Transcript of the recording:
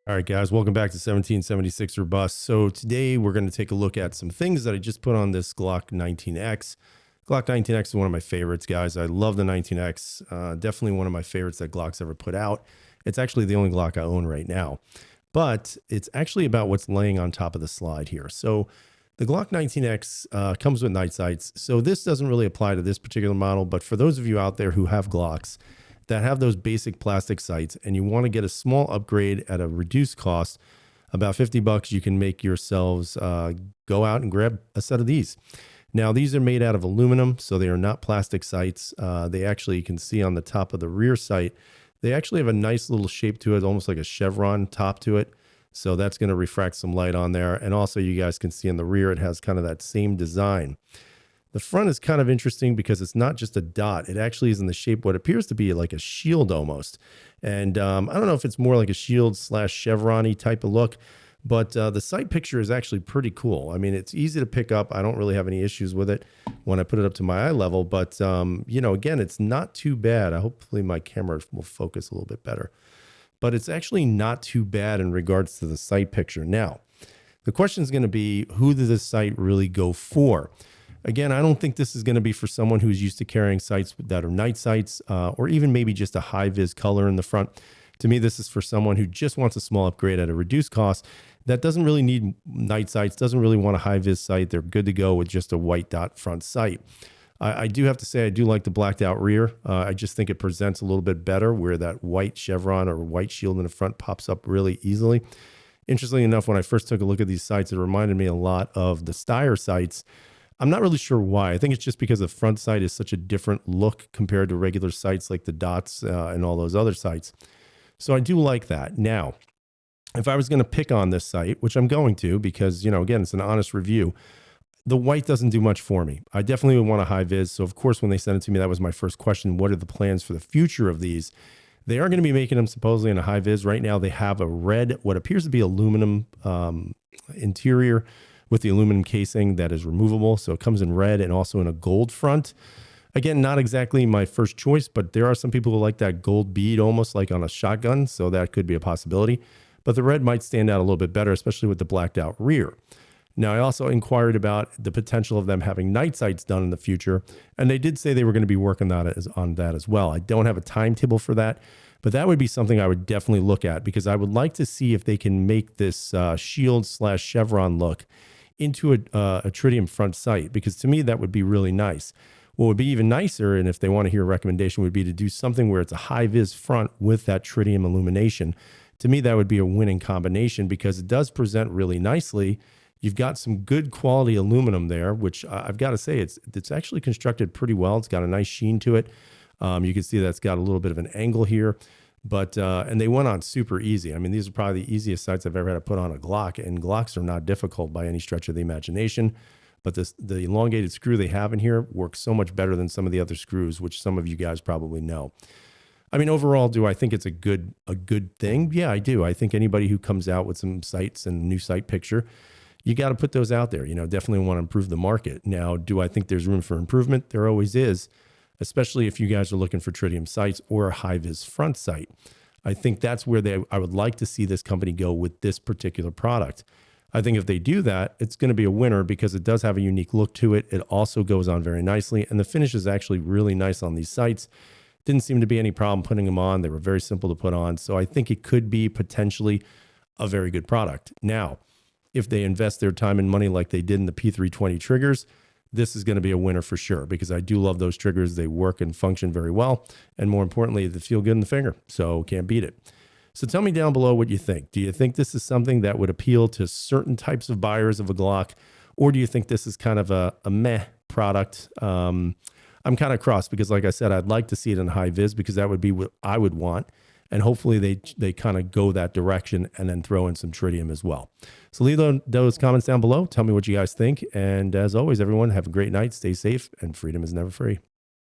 All right, guys, welcome back to 1776 Robust. So today we're going to take a look at some things that I just put on this Glock 19X. Glock 19X is one of my favorites, guys. I love the 19X. Definitely one of my favorites that Glock's ever put out. It's actually the only Glock I own right now, but it's actually about what's laying on top of the slide here. So the Glock 19X comes with night sights. So this doesn't really apply to this particular model, but for those of you out there who have Glocks that have those basic plastic sights and you want to get a small upgrade at a reduced cost, about 50 bucks, you can make yourselves go out and grab a set of these. Now, these are made out of aluminum, so they are not plastic sights. They actually, you can see on the top of the rear sight, they actually have a nice little shape to it, almost like a chevron top to it. So that's going to refract some light on there. And also you guys can see in the rear, it has kind of that same design. The front is kind of interesting because it's not just a dot. It actually is in the shape what appears to be like a shield almost. And I don't know if it's more like a shield slash chevron-y type of look, but the sight picture is actually pretty cool. I mean, it's easy to pick up. I don't really have any issues with it when I put it up to my eye level, but you know, again, it's not too bad. Hopefully my camera will focus a little bit better, but it's actually not too bad in regards to the sight picture. Now, the question is going to be, who does this sight really go for? Again, I don't think this is going to be for someone who's used to carrying sights that are night sights or even maybe just a high vis color in the front. To me, this is for someone who just wants a small upgrade at a reduced cost that doesn't really need night sights, doesn't really want a high vis sight. They're good to go with just a white dot front sight. I do have to say, I do like the blacked out rear. I just think it presents a little bit better where that white chevron or white shield in the front pops up really easily. Interestingly enough, when I first took a look at these sights, it reminded me a lot of the Steyr sights. I'm not really sure why. I think it's just because the front sight is such a different look compared to regular sights like the dots and all those other sights. So I do like that. Now, if I was going to pick on this sight, which I'm going to because, you know, again, it's an honest review, the white doesn't do much for me. I definitely would want a high vis. So of course, when they sent it to me, that was my first question. What are the plans for the future of these? They are going to be making them supposedly in a high vis. Right now, they have a red, what appears to be aluminum interior with the aluminum casing that is removable. So it comes in red and also in a gold front. Again, not exactly my first choice, but there are some people who like that gold bead almost like on a shotgun. So that could be a possibility. But the red might stand out a little bit better, especially with the blacked out rear. Now, I also inquired about the potential of them having night sights done in the future. And they did say they were going to be working on that as well. I don't have a timetable for that, but that would be something I would definitely look at because I would like to see if they can make this shield slash chevron look into a tritium front sight, because to me, that would be really nice. What would be even nicer, and if they want to hear a recommendation, would be to do something where it's a high vis front with that tritium illumination. To me, that would be a winning combination because it does present really nicely. You've got some good quality aluminum there, which I've got to say, it's actually constructed pretty well. It's got a nice sheen to it. You can see that's got a little bit of an angle here. But, and they went on super easy. I mean, these are probably the easiest sights I've ever had to put on a Glock, and Glocks are not difficult by any stretch of the imagination. But the elongated screw they have in here works so much better than some of the other screws, which some of you guys probably know. I mean, overall, do I think it's a good thing? Yeah, I do. I think anybody who comes out with some sights and a new sight picture, you got to put those out there. You know, definitely want to improve the market. Now, do I think there's room for improvement? There always is, especially if you guys are looking for tritium sights or a high vis front sight. I think that's where I would like to see this company go with this particular product. I think if they do that, it's going to be a winner because it does have a unique look to it. It also goes on very nicely, and the finish is actually really nice on these sights. Didn't seem to be any problem putting them on. They were very simple to put on. So I think it could be potentially a very good product. Now, if they invest their time and money like they did in the P320 triggers, this is going to be a winner for sure because I do love those triggers. They work and function very well. And more importantly, they feel good in the finger. So can't beat it. So tell me down below what you think. Do you think this is something that would appeal to certain types of buyers of a Glock? Or do you think this is kind of a meh product? I'm kind of cross because like I said, I'd like to see it in high vis because that would be what I would want. And hopefully they kind of go that direction and then throw in some tritium as well. So leave those comments down below. Tell me what you guys think. And as always, everyone, have a great night. Stay safe, and freedom is never free.